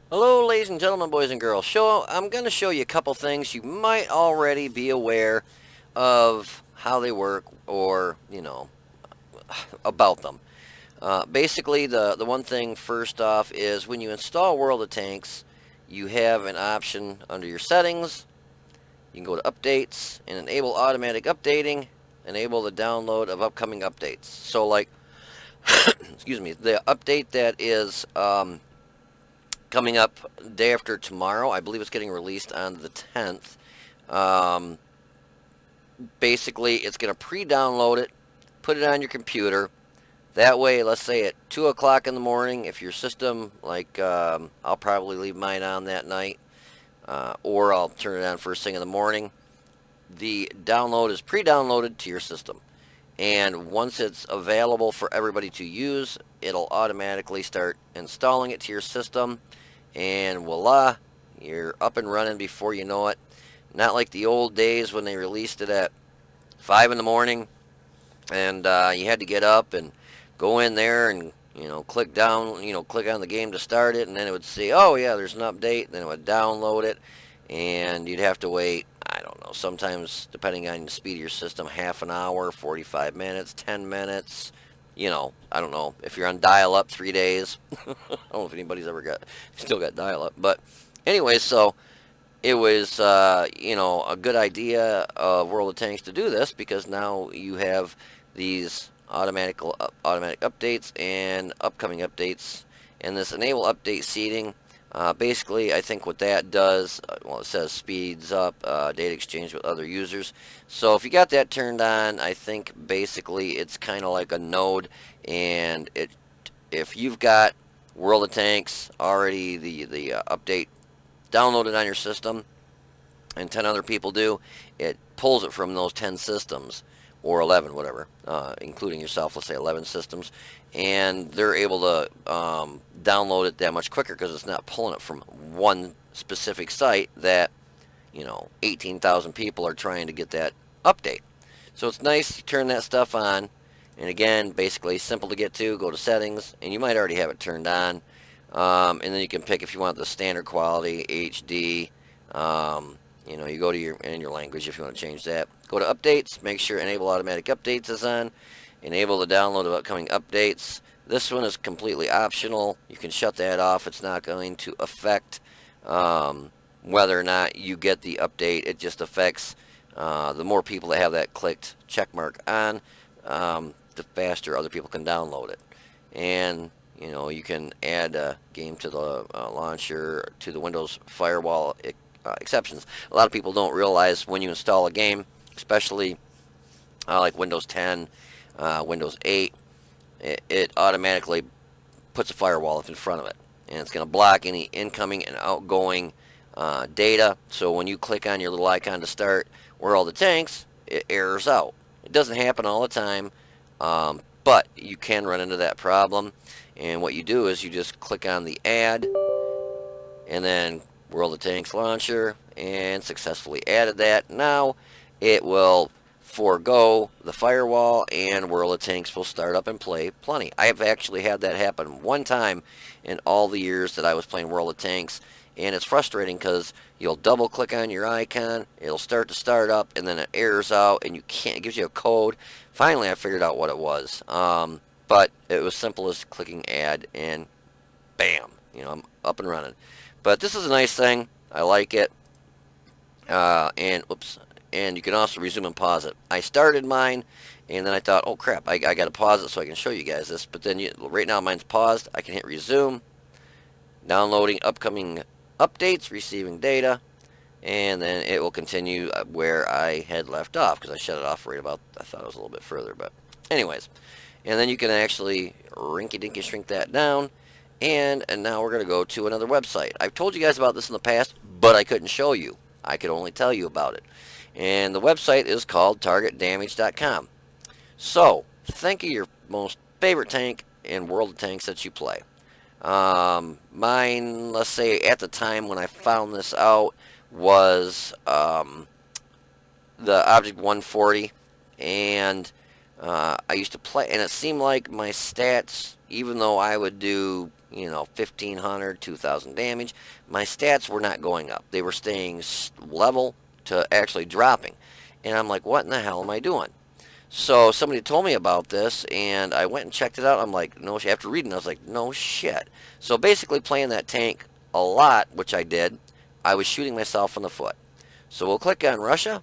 Hello, ladies and gentlemen, boys and girls. I'm going to show you a couple things you might already be aware of how they work or, about them. Basically, the one thing first off is when you install World of Tanks, you have an option under your settings. You can go to updates and enable automatic updating, enable the download of upcoming updates. So, like, excuse me, the update that is coming up day after tomorrow. I believe it's getting released on the 10th. Um, Basically, it's going to pre-download it, put it on your computer. That way, let's say at 2 o'clock in the morning, if your system, I'll probably leave mine on that night, or I'll turn it on first thing in the morning. The download is pre-downloaded to your system. And once it's available for everybody to use, it'll automatically start installing it to your system. And voila, you're up and running before you know it. Not like the old days when they released it at 5 in the morning and you had to get up and go in there and click down, click on the game to start it, and then it would say, oh yeah, there's an update, and then it would download it, and you'd have to wait, I don't know, sometimes depending on the speed of your system, half an hour, 45 minutes, 10 minutes, I don't know, if you're on dial-up 3 days. I don't know if anybody's still got dial-up, but anyway, so it was, a good idea of World of Tanks to do this because now you have these automatic updates and upcoming updates, and this enable update seeding. Basically, I think what that does, well, it says speeds up data exchange with other users. So if you got that turned on, I think basically it's kind of like a node, and if you've got World of Tanks already, the update downloaded on your system, and 10 other people do, it pulls it from those 10 systems, or 11, whatever, including yourself, let's say 11 systems, and they're able to download it that much quicker because it's not pulling it from one specific site that, 18,000 people are trying to get that update. So it's nice, you turn that stuff on, and again, basically simple to get to, go to settings, and you might already have it turned on, and then you can pick if you want the standard quality, HD, you go to your language if you want to change that. Go to updates, make sure enable automatic updates is on, enable the download of upcoming updates. This one is completely optional. You can shut that off. It's not going to affect whether or not you get the update. It just affects the more people that have that clicked check mark on, the faster other people can download it. And you can add a game to the launcher, to the Windows firewall exceptions. A lot of people don't realize when you install a game, especially like Windows 10, Windows 8, it automatically puts a firewall up in front of it. And it's going to block any incoming and outgoing data. So when you click on your little icon to start World of Tanks, it errors out. It doesn't happen all the time, but you can run into that problem. And what you do is you just click on the add, and then World of Tanks launcher, and successfully added that. Now it will forego the firewall, and World of Tanks will start up and play plenty. I have actually had that happen one time in all the years that I was playing World of Tanks, and it's frustrating because you'll double click on your icon, it'll start up, and then it errors out, and you can't. It gives you a code. Finally, I figured out what it was. But it was simple as clicking add, and bam, I'm up and running. But this is a nice thing. I like it. And you can also resume and pause it. I started mine, and then I thought, oh crap, I got to pause it so I can show you guys this. But then right now mine's paused. I can hit resume, downloading upcoming updates, receiving data, and then it will continue where I had left off because I shut it off right about, I thought it was a little bit further, but anyways. And then you can actually rinky-dinky shrink that down. And now we're going to go to another website. I've told you guys about this in the past, but I couldn't show you. I could only tell you about it. And the website is called targetdamage.com. So, think of your most favorite tank in World of Tanks that you play. Mine, let's say at the time when I found this out, was the Object 140. And I used to play, and it seemed like my stats, even though I would do, 1,500, 2,000 damage. My stats were not going up. They were staying level to actually dropping. And I'm like, what in the hell am I doing? So somebody told me about this, and I went and checked it out. I'm like, no, after reading, I was like, no shit. So basically playing that tank a lot, which I did, I was shooting myself in the foot. So we'll click on Russia.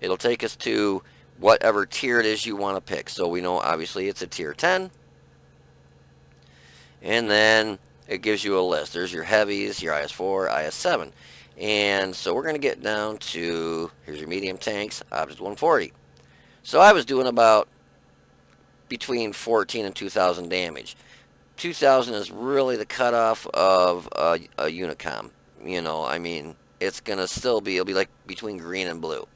It'll take us to whatever tier it is you want to pick. So we know obviously it's a tier 10. And then it gives you a list. There's your heavies, your IS-4, IS-7. And so we're going to get down to, here's your medium tanks, Object 140. So I was doing about between 14 and 2,000 damage. 2,000 is really the cutoff of a Unicom. I mean, it's going to still be, it'll be like between green and blue.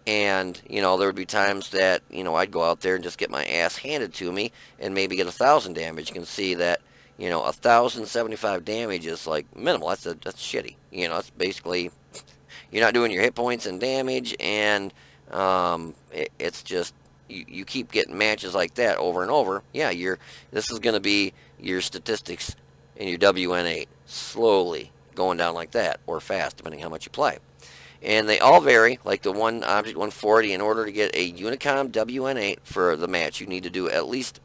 And, there would be times that, I'd go out there and just get my ass handed to me and maybe get 1,000 damage. You can see that, 1,075 damage is like minimal. That's shitty. It's basically, you're not doing your hit points and damage, and it's just, you keep getting matches like that over and over. Yeah, this is going to be your statistics in your WN8 slowly going down like that, or fast, depending how much you play. And they all vary, like the one Object 140. In order to get a Unicom WN8 for the match, you need to do at least,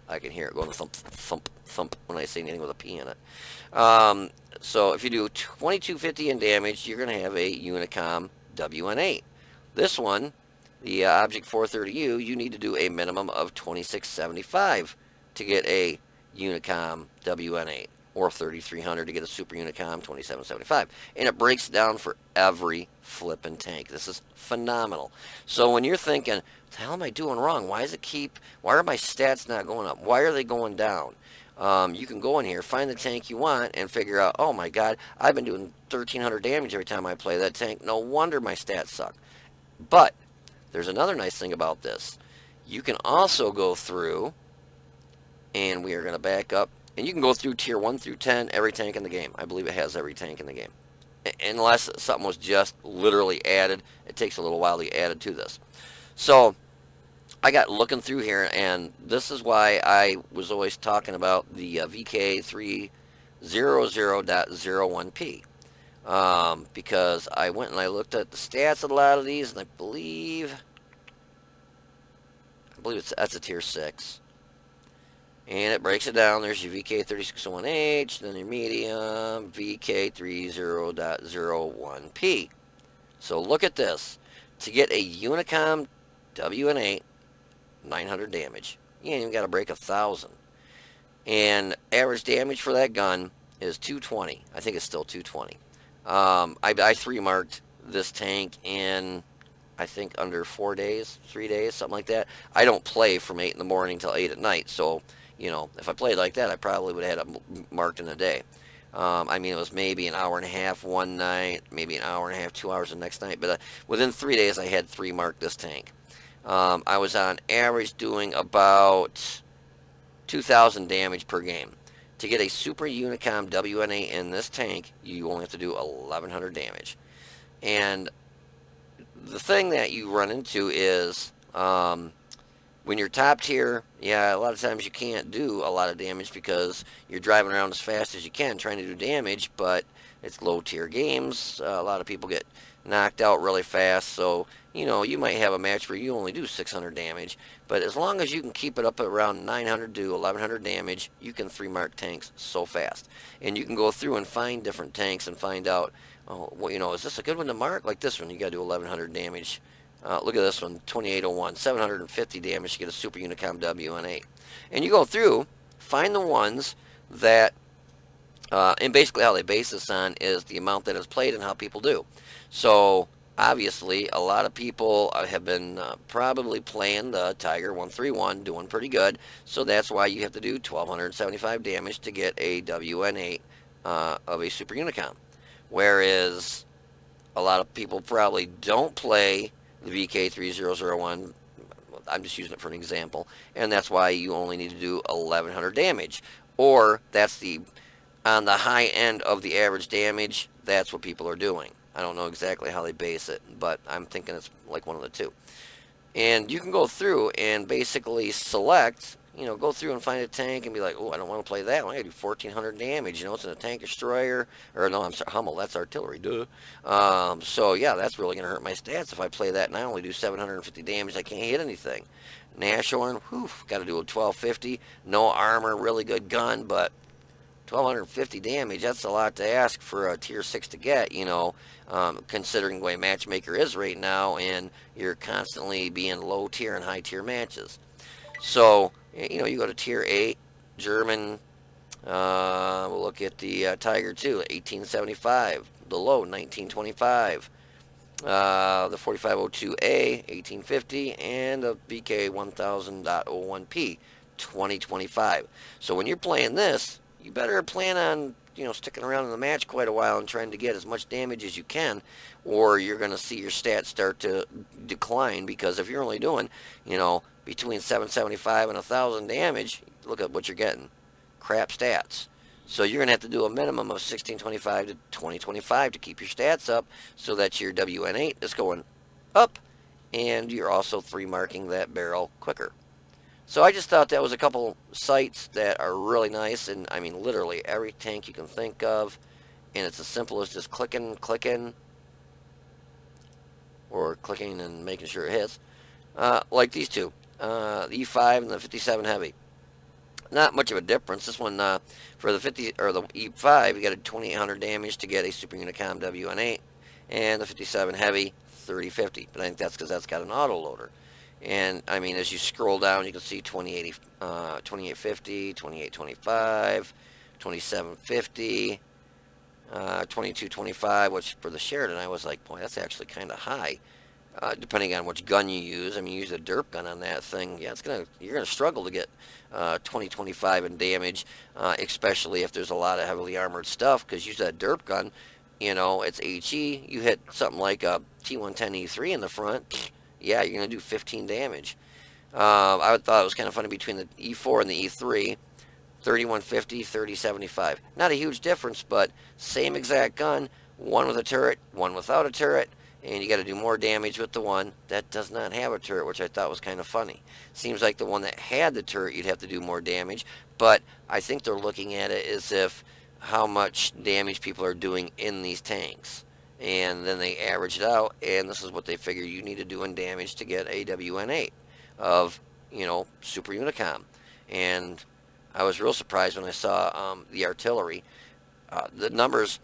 I can hear it going thump, thump, thump when I say anything with a P in it. So if you do 2250 in damage, you're going to have a Unicom WN8. This one, the Object 430U, you need to do a minimum of 2675 to get a Unicom WN8. Or 3,300 to get a Super Unicom 2775. And it breaks down for every flippin' tank. This is phenomenal. So when you're thinking, what the hell am I doing wrong? Why are my stats not going up? Why are they going down? You can go in here, find the tank you want, and figure out, oh my god, I've been doing 1,300 damage every time I play that tank. No wonder my stats suck. But there's another nice thing about this. You can also go through, and we are going to back up, and you can go through tier 1 through 10, every tank in the game. I believe it has every tank in the game. Unless something was just literally added. It takes a little while to get added to this. So, I got looking through here, and this is why I was always talking about the VK300.01P. Because I went and I looked at the stats of a lot of these, and I believe that's a tier 6. And it breaks it down. There's your VK3601H, then your medium, VK30.01P. So look at this. To get a Unicom WN8, 900 damage. You ain't even got to break 1,000. And average damage for that gun is 220. I think it's still 220. I 3-marked this tank in, I think, under 4 days, 3 days, something like that. I don't play from 8 in the morning till 8 at night, so if I played like that, I probably would have had it marked in a day. I mean, it was maybe an hour and a half one night, maybe an hour and a half, 2 hours the next night. But within 3 days, I had 3 marked this tank. I was on average doing about 2,000 damage per game. To get a Super Unicom WNA in this tank, you only have to do 1,100 damage. And the thing that you run into is... when you're top tier, yeah, a lot of times you can't do a lot of damage because you're driving around as fast as you can trying to do damage, but it's low tier games. A lot of people get knocked out really fast, so, you might have a match where you only do 600 damage, but as long as you can keep it up at around 900 to 1,100 damage, you can 3-mark tanks so fast. And you can go through and find different tanks and find out, oh, well, is this a good one to mark? Like this one, you got to do 1,100 damage. Look at this one, 2801, 750 damage to get a Super Unicom WN8. And you go through, find the ones that, and basically how they base this on is the amount that is played and how people do. So, obviously, a lot of people have been probably playing the Tiger 131, doing pretty good. So that's why you have to do 1,275 damage to get a WN8 of a Super Unicom. Whereas, a lot of people probably don't play the VK3001, I'm just using it for an example, and that's why you only need to do 1,100 damage. Or, that's on the high end of the average damage, that's what people are doing. I don't know exactly how they base it, but I'm thinking it's like one of the two. And you can go through and basically select go through and find a tank and be like, oh, I don't want to play that one. I gotta do 1,400 damage. It's in a tank destroyer, or no, I'm sorry, Hummel. That's artillery, duh. So yeah, that's really gonna hurt my stats if I play that and I only do 750 damage. I can't hit anything. Nashorn, whew, got to do a 1250. No armor, really good gun, but 1,250 damage. That's a lot to ask for a tier 6 to get. Considering the way Matchmaker is right now, and you're constantly being low tier and high tier matches. So, you go to tier 8, German. We'll look at the Tiger 2, 1875. The low, 1925. The 4502A, 1850. And the BK 1000.01P, 2025. So when you're playing this, you better plan on sticking around in the match quite a while and trying to get as much damage as you can, or you're going to see your stats start to decline, because if you're only doing between 775 and 1,000 damage, look at what you're getting. Crap stats. So you're going to have to do a minimum of 1625 to 2025 to keep your stats up, so that your WN8 is going up, and you're also 3-marking that barrel quicker. So I just thought that was a couple sites that are really nice, and I mean literally every tank you can think of, and it's as simple as just clicking, or clicking and making sure it hits. Like these two, the E5 and the 57 Heavy. Not much of a difference. This one, for the 50 or the E5, you got a 2,800 damage to get a Super Unicom WN8, and the 57 Heavy 3050. But I think that's because that's got an autoloader. And I mean, as you scroll down, you can see 2850, 2825, 2750, 2225, which for the Sheridan, I was like, boy, that's actually kind of high. Depending on which gun you use. I mean, you use a derp gun on that thing, yeah, you're gonna struggle to get 2025 in damage, especially if there's a lot of heavily armored stuff. Because use that derp gun, it's HE. You hit something like a T110E3 in the front, yeah, you're gonna do 15 damage. I thought it was kind of funny between the E4 and the E3. 3150, 3075. Not a huge difference, but same exact gun. One with a turret, one without a turret. And you got to do more damage with the one that does not have a turret, which I thought was kind of funny. Seems like the one that had the turret, you'd have to do more damage, but I think they're looking at it as if how much damage people are doing in these tanks. And then they average it out, and this is what they figure you need to do in damage to get a WN8 of, Super Unicom. And I was real surprised when I saw the artillery. The numbers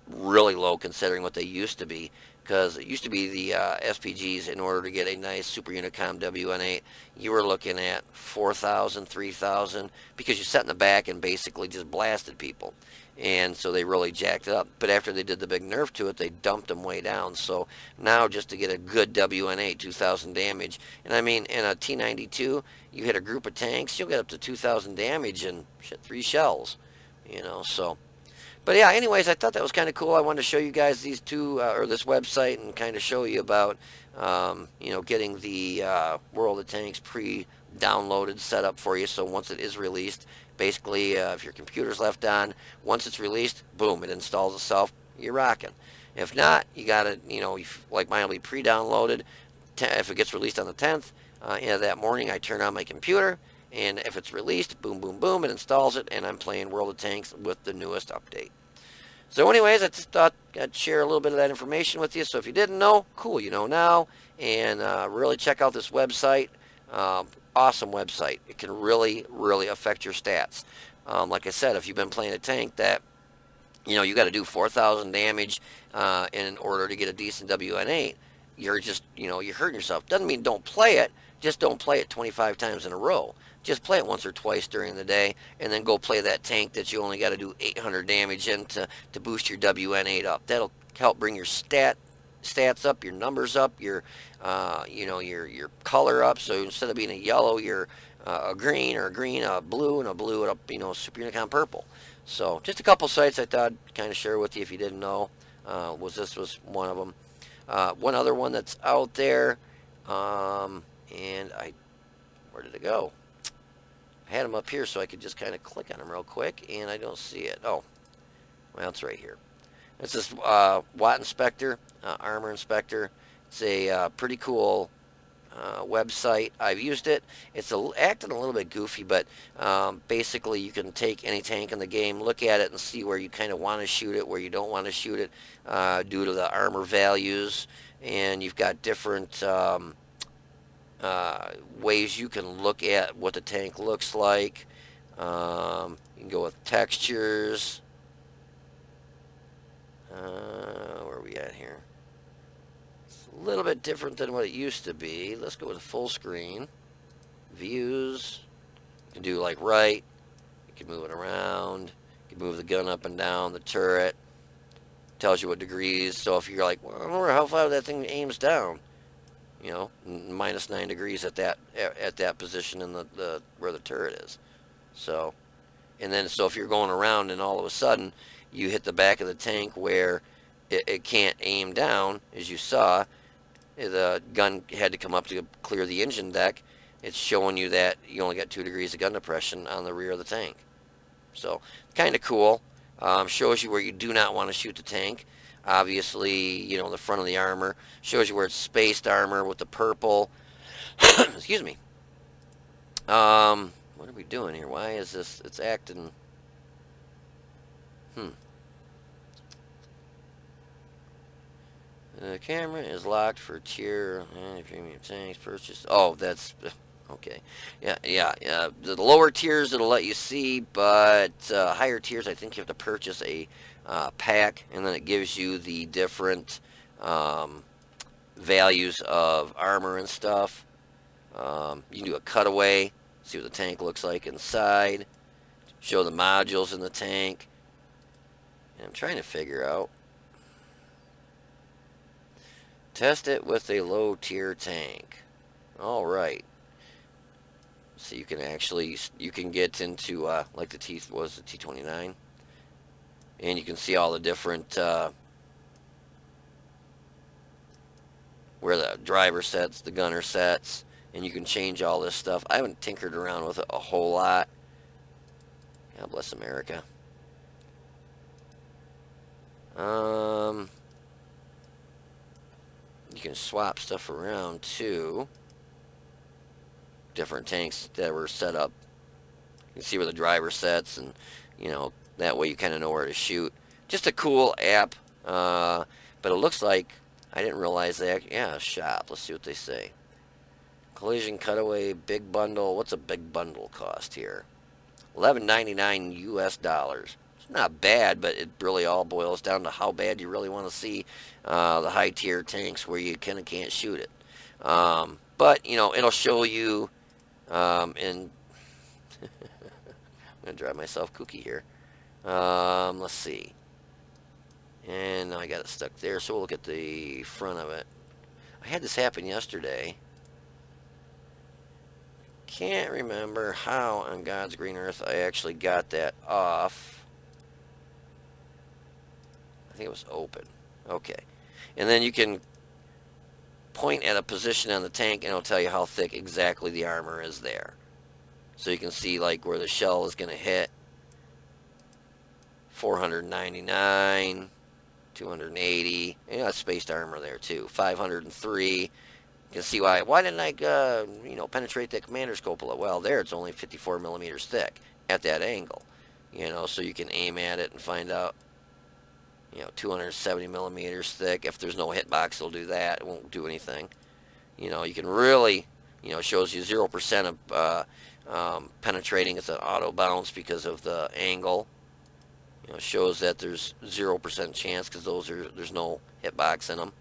really low considering what they used to be, because it used to be the SPGs. In order to get a nice Super Unicom WN8, you were looking at 4,000, 3,000, because you sat in the back and basically just blasted people. And so they really jacked it up. But after they did the big nerf to it, they dumped them way down. So now just to get a good WN8, 2,000 damage. And I mean, in a T92, you hit a group of tanks, you'll get up to 2,000 damage in 3 shells. So... But yeah, anyways, I thought that was kind of cool. I wanted to show you guys these two, or this website, and kind of show you about, getting the World of Tanks pre-downloaded set up for you. So once it is released, basically, if your computer's left on, once it's released, boom, it installs itself. You're rocking. If not, you got to, like mine will be pre-downloaded. If it gets released on the 10th, that morning I turn on my computer. And if it's released, boom, boom, boom, it installs it, and I'm playing World of Tanks with the newest update. So anyways, I just thought I'd share a little bit of that information with you. So if you didn't know, cool, you know now. And really check out this website. Awesome website. It can really, really affect your stats. Like I said, if you've been playing a tank that, you got to do 4,000 damage in order to get a decent WN8, you're just, you're hurting yourself. Doesn't mean don't play it. Just don't play it 25 times in a row. Just play it once or twice during the day, and then go play that tank that you only got to do 800 damage in to boost your WN8 up. That'll help bring your stats up, your numbers up, your your color up. So instead of being a yellow, you're a green, or a green, a blue, and a blue, and a Super Unicom purple. So just a couple sites I thought I'd kind of share with you if you didn't know. This was one of them. One other one that's out there, and where did it go? I had them up here so I could just kind of click on them real quick, and I don't see it. Oh, well, it's right here. It's this Watt Inspector, Armor Inspector. It's a pretty cool website. I've used it. It's acting a little bit goofy, but basically you can take any tank in the game, look at it, and see where you kind of want to shoot it, where you don't want to shoot it, due to the armor values. And you've got different ways you can look at what the tank looks like. You can go with textures. Where are we at here? It's a little bit different than what it used to be. Let's go with full screen. Views. You can do like right. You can move it around. You can move the gun up and down, the turret. Tells you what degrees. So if you're like, well, I wonder how far that thing aims down. You know, -9 degrees at that position in the where the turret is. So, and then so if you're going around and all of a sudden you hit the back of the tank where it can't aim down, as you saw, the gun had to come up to clear the engine deck. It's showing you that you only got 2 degrees of gun depression on the rear of the tank. So, kind of cool. Shows you where you do not want to shoot the tank. Obviously, you know, the front of the armor. Shows you where it's spaced armor with the purple. Excuse me. What are we doing here? Why is this? It's acting. The camera is locked for tier premium tanks purchased. Oh, that's okay. Yeah. The lower tiers it'll let you see, but higher tiers I think you have to purchase a pack, and then it gives you the different values of armor and stuff. You can do a cutaway, see what the tank looks like inside, show the modules in the tank. And I'm trying to figure out. Test it with a low tier tank. All right. So you can get into like the T29, and you can see all the different where the driver sets, the gunner sets, and you can change all this stuff. I haven't tinkered around with it a whole lot. God bless America. You can swap stuff around too. Different tanks that were set up. You can see where the driver sets, and you know that way you kind of know where to shoot. Just a cool app. But it looks like I didn't realize that. Yeah, shop. Let's see what they say. Collision cutaway big bundle. What's a big bundle cost here? $11.99 US dollars. It's not bad, but it really all boils down to how bad you really want to see the high tier tanks where you kind of can't shoot it. But you know it'll show you. And I'm gonna drive myself kooky here. Let's see. And now I got it stuck there, so we'll look at the front of it. I had this happen yesterday. Can't remember how on God's green earth I actually got that off. I think it was open. Okay. And then you can point at a position on the tank and it'll tell you how thick exactly the armor is there. So you can see like where the shell is going to hit. 499, 280, and you got spaced armor there too. 503. You can see why didn't I penetrate that commander scope a lot? Well, there it's only 54 millimeters thick at that angle. So you can aim at it and find out 270 millimeters thick. If there's no hitbox, it'll do that. It won't do anything. You can really, shows you 0% of penetrating. It's an auto bounce because of the angle. Shows that there's 0% chance because there's no hitbox in them.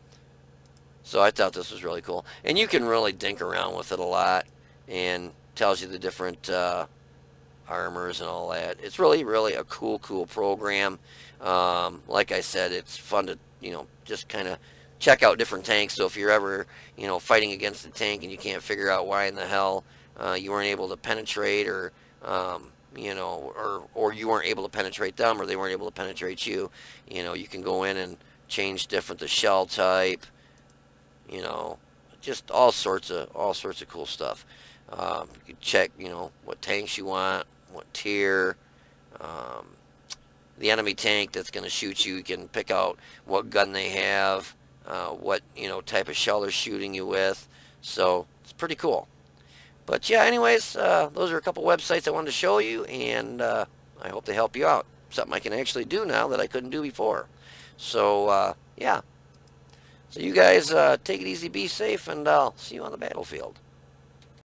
So I thought this was really cool. And you can really dink around with it a lot and tells you the different armors and all that. It's really, really a cool program. Like I said, it's fun to, just kind of check out different tanks. So if you're ever, fighting against a tank and you can't figure out why in the hell you weren't able to penetrate or you weren't able to penetrate them or they weren't able to penetrate you, you can go in and change the shell type, just all sorts of cool stuff. You can check, what tanks you want, what tier, the enemy tank that's going to shoot you. You can pick out what gun they have, what type of shell they're shooting you with. So it's pretty cool. But yeah, anyways, those are a couple websites I wanted to show you, and I hope they help you out. Something I can actually do now that I couldn't do before. So yeah. So you guys take it easy, be safe, and I'll see you on the battlefield.